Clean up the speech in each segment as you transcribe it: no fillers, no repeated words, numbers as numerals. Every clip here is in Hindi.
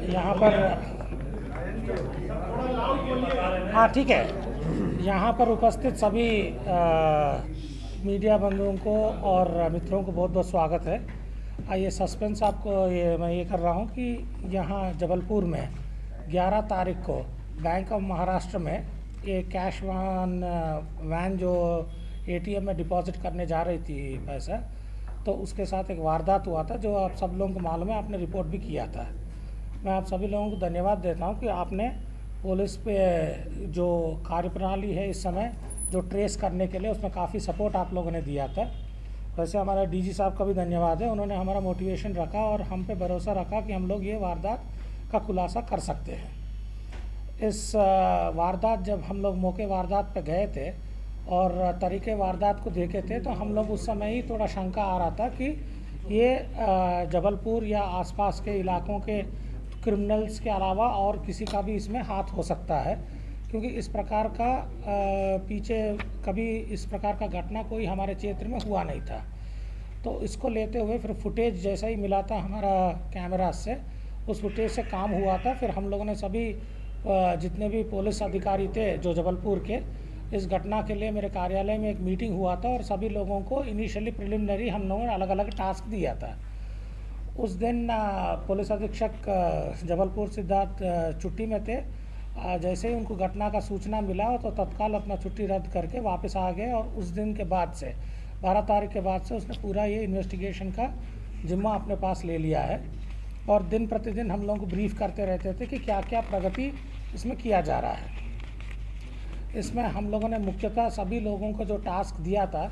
यहाँ पर हाँ ठीक है। यहाँ पर उपस्थित सभी मीडिया बंधुओं को और मित्रों को बहुत बहुत स्वागत है। ये सस्पेंस आपको मैं ये कर रहा हूँ कि यहाँ जबलपुर में 11 तारीख को बैंक ऑफ महाराष्ट्र में ये कैश वैन जो एटीएम में डिपॉजिट करने जा रही थी पैसा, तो उसके साथ एक वारदात हुआ था जो आप सब लोगों को मालूम है, आपने रिपोर्ट भी किया था। मैं आप सभी लोगों को धन्यवाद देता हूं कि आपने पुलिस पे जो कार्यप्रणाली है इस समय जो ट्रेस करने के लिए उसमें काफ़ी सपोर्ट आप लोगों ने दिया था। वैसे हमारा डीजी साहब का भी धन्यवाद है, उन्होंने हमारा मोटिवेशन रखा और हम पे भरोसा रखा कि हम लोग ये वारदात का खुलासा कर सकते हैं। इस वारदात जब हम लोग मौके वारदात पे गए थे और तरीके वारदात को देखे थे तो हम लोग उस समय ही थोड़ा शंका आ रहा था कि ये जबलपुर या आसपास के इलाकों के क्रिमिनल्स के अलावा और किसी का भी इसमें हाथ हो सकता है, क्योंकि इस प्रकार का पीछे कभी इस प्रकार का घटना कोई हमारे क्षेत्र में हुआ नहीं था। तो इसको लेते हुए फिर फुटेज जैसा ही मिला था हमारा कैमरा से, उस फुटेज से काम हुआ था। फिर हम लोगों ने सभी जितने भी पुलिस अधिकारी थे जो जबलपुर के, इस घटना के लिए मेरे कार्यालय में एक मीटिंग हुआ था और सभी लोगों को इनिशियली प्रिलिमिनरी हम लोगों ने अलग अलग टास्क दिया था। उस दिन पुलिस अधीक्षक जबलपुर सिद्धार्थ छुट्टी में थे। जैसे ही उनको घटना का सूचना मिला तो तत्काल अपना छुट्टी रद्द करके वापस आ गए और उस दिन के बाद से 12 तारीख के बाद से उसने पूरा ये इन्वेस्टिगेशन का जिम्मा अपने पास ले लिया है और दिन प्रतिदिन हम लोगों को ब्रीफ करते रहते थे कि क्या क्या प्रगति इसमें किया जा रहा है। इसमें हम लोगों ने मुख्यतः सभी लोगों को जो टास्क दिया था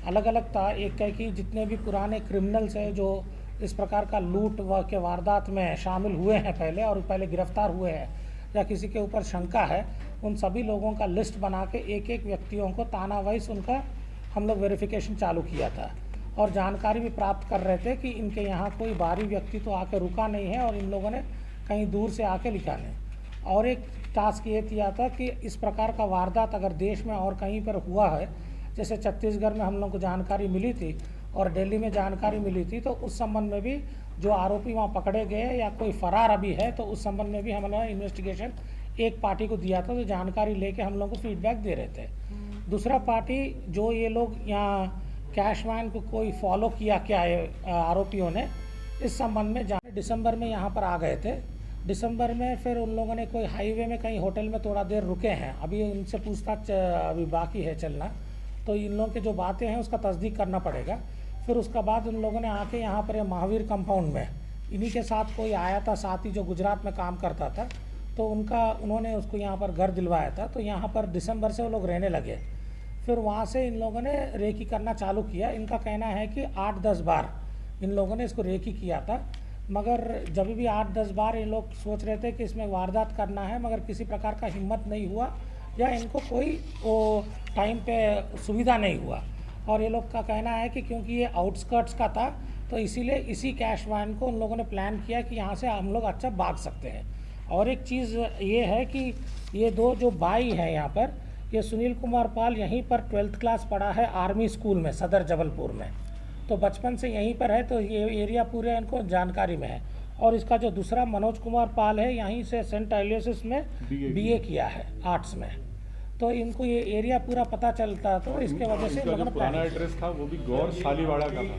अलग अलग था। एक है कि जितने भी पुराने क्रिमिनल्स हैं जो इस प्रकार का लूट के वारदात में शामिल हुए हैं पहले और पहले गिरफ्तार हुए हैं या किसी के ऊपर शंका है, उन सभी लोगों का लिस्ट बना के एक एक व्यक्तियों को ताना वाइज उनका हम लोग वेरिफिकेशन चालू किया था और जानकारी भी प्राप्त कर रहे थे कि इनके यहाँ कोई बाहरी व्यक्ति तो आके रुका नहीं है और इन लोगों ने कहीं दूर से आके लिखा नहीं। और एक टास्क ये किया था कि इस प्रकार का वारदात अगर देश में और कहीं पर हुआ है, जैसे छत्तीसगढ़ में हम लोग को जानकारी मिली थी और दिल्ली में जानकारी मिली थी, तो उस संबंध में भी जो आरोपी वहाँ पकड़े गए या कोई फरार अभी है तो उस संबंध में भी हमने इन्वेस्टिगेशन एक पार्टी को दिया था, तो जानकारी लेके हम लोग को फीडबैक दे रहे थे। दूसरा पार्टी जो ये लोग यहाँ कैश वैन को कोई फॉलो किया क्या है आरोपियों ने, इस संबंध में जाने दिसंबर में यहाँ पर आ गए थे। दिसंबर में फिर उन लोगों ने कोई हाईवे में कहीं होटल में थोड़ा देर रुके हैं, अभी उनसे पूछताछ अभी बाकी है चलना, तो इन लोगों की जो बातें हैं उसका तस्दीक करना पड़ेगा। फिर उसका बाद उन लोगों ने आके यहाँ पर महावीर कंपाउंड में इन्हीं के साथ कोई आया था साथी जो गुजरात में काम करता था, तो उन्होंने उसको यहाँ पर घर दिलवाया था, तो यहाँ पर दिसंबर से वो लोग रहने लगे। फिर वहाँ से इन लोगों ने रेकी करना चालू किया। इनका कहना है कि 8-10 बार इन लोगों ने इसको रेकी किया था, मगर जब भी 8-10 बार ये लोग सोच रहे थे कि इसमें वारदात करना है, मगर किसी प्रकार का हिम्मत नहीं हुआ या इनको कोई वो टाइम पे सुविधा नहीं हुआ। और ये लोग का कहना है कि क्योंकि ये आउटस्कर्ट्स का था तो इसीलिए इसी कैश वैन को उन लोगों ने प्लान किया कि यहाँ से हम लोग अच्छा भाग सकते हैं। और एक चीज़ ये है कि ये दो जो भाई हैं यहाँ पर, ये सुनील कुमार पाल यहीं पर 12th क्लास पढ़ा है आर्मी स्कूल में सदर जबलपुर में, तो बचपन से यहीं पर है, तो ये एरिया पूरे इनको जानकारी में है। और इसका जो दूसरा मनोज कुमार पाल है यहीं से सेंट एलियसिस में बीए किया है आर्ट्स में, तो इनको ये एरिया पूरा पता चलता, तो इसके वजह से जो पुराना एड्रेस था वो भी गौर शालीवाड़ा का था।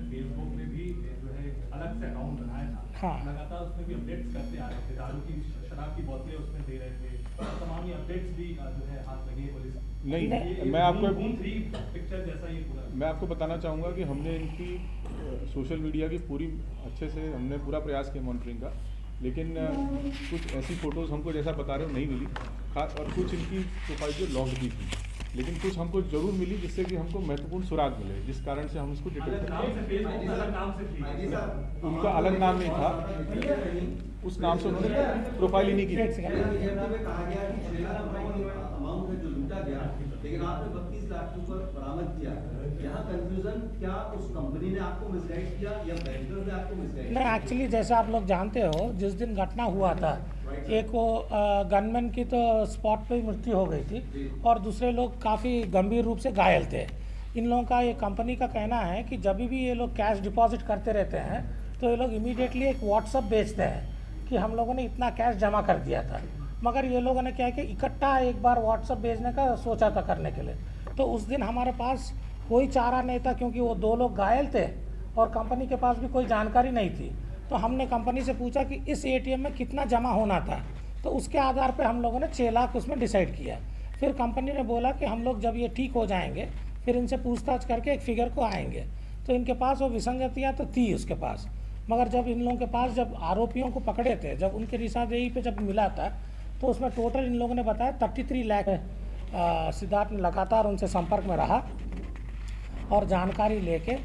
फेसबुक में भी जो है अलग से अकाउंट बनाया था, हाँ लगातार उसमें भी अपडेट्स करते आ रहे थे, दारू की शराब की बोतलें उसमें दे रहे थे, तमाम ये अपडेट्स भी जो है हाथ लगे पुलिस नहीं, मैं आपको पिक्चर जैसा ये पूरा मैं आपको बताना चाहूँगा कि हमने इनकी सोशल मीडिया की पूरी अच्छे से हमने पूरा प्रयास किया मॉनिटरिंग का, लेकिन कुछ ऐसी फ़ोटोज़ हमको जैसा बता रहे हो नहीं मिली, खास और कुछ इनकी प्रोफाइल जो लॉक्ड भी थी, लेकिन कुछ हमको ज़रूर मिली जिससे कि हमको महत्वपूर्ण सुराग मिले, जिस कारण से हम इसको डिटेक्ट करें। उनका अलग नाम नहीं था, उस नाम से उन्होंने प्रोफाइल ही नहीं की। लेकिन आपने 32 लाख के ऊपर बरामद किया, यहाँ कंफ्यूजन क्या उस कंपनी ने आपको मिसगाइड किया या बैंकर ने आपको मिसगाइड किया? नहीं, एक्चुअली जैसा आप लोग जानते हो जिस दिन घटना हुआ था एक वो गनमैन की तो स्पॉट पे ही मृत्यु हो गई थी और दूसरे लोग काफ़ी गंभीर रूप से घायल थे। इन लोगों का ये कंपनी का कहना है कि जब भी ये लोग कैश डिपॉजिट करते रहते हैं तो ये लोग इमीडिएटली एक व्हाट्सअप भेजते हैं कि हम लोगों ने इतना कैश जमा कर दिया था। मगर ये लोगों ने क्या है कि इकट्ठा एक बार व्हाट्सअप भेजने का सोचा था करने के लिए, तो उस दिन हमारे पास कोई चारा नहीं था क्योंकि वो 2 लोग घायल थे और कंपनी के पास भी कोई जानकारी नहीं थी। तो हमने कंपनी से पूछा कि इस एटीएम में कितना जमा होना था, तो उसके आधार पे हम लोगों ने 6 लाख उसमें डिसाइड किया। फिर कंपनी ने बोला कि हम लोग जब ये ठीक हो जाएंगे फिर इनसे पूछताछ करके एक फिगर को आएंगे। तो इनके पास वो विसंगतियाँ तो थी उसके पास, मगर जब इन लोगों के पास जब आरोपियों को पकड़े थे, जब उनके निशानदेही पे जब मिला था तो उसमें टोटल इन लोगों ने बताया 33 लाख है। सिद्धार्थ ने लगातार उनसे संपर्क में रहा और जानकारी लेके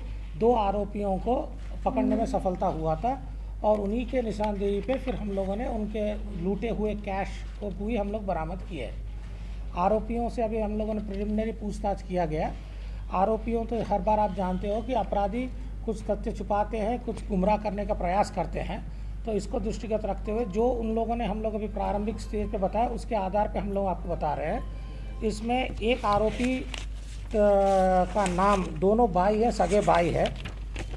2 आरोपियों को पकड़ने में सफलता हुआ था और उन्हीं के निशानदेही पे फिर हम लोगों ने उनके लूटे हुए कैश को भी हम लोग बरामद किए। आरोपियों से अभी हम लोगों ने प्रिलिमिनरी पूछताछ किया गया। आरोपियों तो हर बार आप जानते हो कि अपराधी कुछ तथ्य छुपाते हैं, कुछ गुमराह करने का प्रयास करते हैं, तो इसको दृष्टिगत रखते हुए जो उन लोगों ने हम लोग अभी प्रारंभिक स्टेज पे बताया उसके आधार पे हम लोग आपको बता रहे हैं। इसमें एक आरोपी का नाम, दोनों भाई है, सगे भाई है।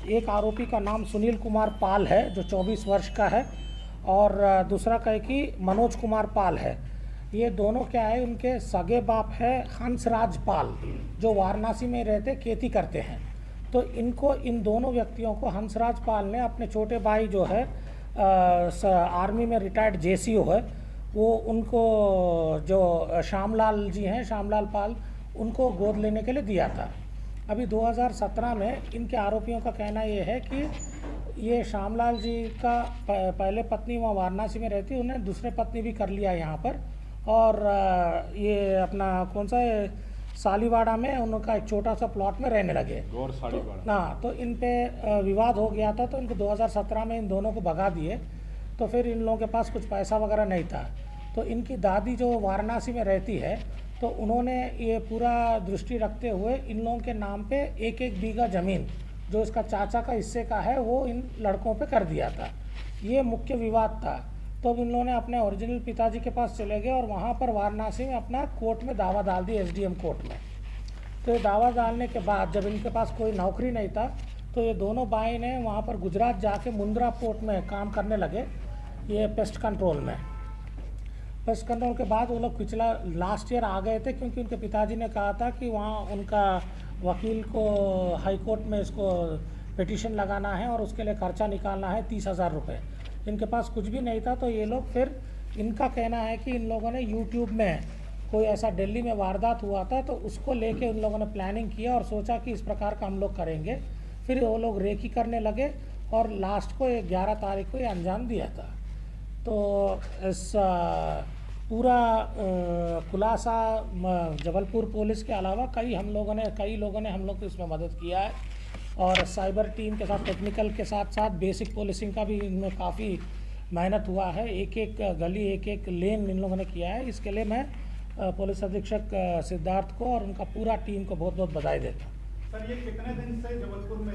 एक आरोपी का नाम सुनील कुमार पाल है जो 24 वर्ष का है और दूसरा का है कि मनोज कुमार पाल है। ये दोनों क्या है, उनके सगे बाप है हंसराज पाल जो वाराणसी में रहते खेती करते हैं। तो इनको, इन दोनों व्यक्तियों को हंसराज पाल ने अपने छोटे भाई जो है आर्मी में रिटायर्ड जेसीओ है, वो उनको जो श्यामलाल जी हैं, श्यामलाल पाल, उनको गोद लेने के लिए दिया था। अभी 2017 में इनके आरोपियों का कहना ये है कि ये श्यामलाल जी का पहले पत्नी वहाँ वाराणसी में रहती, उन्हें दूसरे पत्नी भी कर लिया यहाँ पर, और ये अपना कौन सा है सालीवाड़ा में उनका एक छोटा सा प्लॉट में रहने लगे। गौर सालीवाड़ा। हाँ, तो इन पे विवाद हो गया था, तो इनको 2017 में इन दोनों को भगा दिए। तो फिर इन लोगों के पास कुछ पैसा वगैरह नहीं था, तो इनकी दादी जो वाराणसी में रहती है, तो उन्होंने ये पूरा दृष्टि रखते हुए इन लोगों के नाम पे 1-1 बीघा ज़मीन जो इसका चाचा का हिस्से का है वो इन लड़कों पे कर दिया था। ये मुख्य विवाद था। तो इन लोगों ने अपने ओरिजिनल पिताजी के पास चले गए और वहाँ पर वाराणसी में अपना कोर्ट में दावा डाल दी, एसडीएम कोर्ट में। तो ये दावा डालने के बाद जब इनके पास कोई नौकरी नहीं था, तो ये दोनों भाई ने वहाँ पर गुजरात जाके मुंद्रा पोर्ट में काम करने लगे, ये पेस्ट कंट्रोल में। पेस्ट कंट्रोल के बाद वो लोग पिछला लास्ट ईयर आ गए थे क्योंकि उनके पिताजी ने कहा था कि वहाँ उनका वकील को हाई कोर्ट में इसको पिटीशन लगाना है और उसके लिए खर्चा निकालना है 30,000 रुपये। इनके पास कुछ भी नहीं था, तो ये लोग फिर, इनका कहना है कि इन लोगों ने यूट्यूब में कोई ऐसा दिल्ली में वारदात हुआ था तो उसको लेके उन लोगों ने प्लानिंग किया और सोचा कि इस प्रकार का हम लोग करेंगे। फिर वो लोग रेकी करने लगे और लास्ट को 11 तारीख को ये अंजाम दिया था। तो इस पूरा खुलासा जबलपुर पुलिस के अलावा कई लोगों ने हम लोग को इसमें मदद किया है और साइबर टीम के साथ, टेक्निकल के साथ साथ बेसिक पुलिसिंग का भी इनमें काफ़ी मेहनत हुआ है। एक गली, एक लेन इन लोगों ने किया है। इसके लिए मैं पुलिस अधीक्षक सिद्धार्थ को और उनका पूरा टीम को बहुत बहुत बधाई देता हूँ। सर, ये कितने दिन से जबलपुर में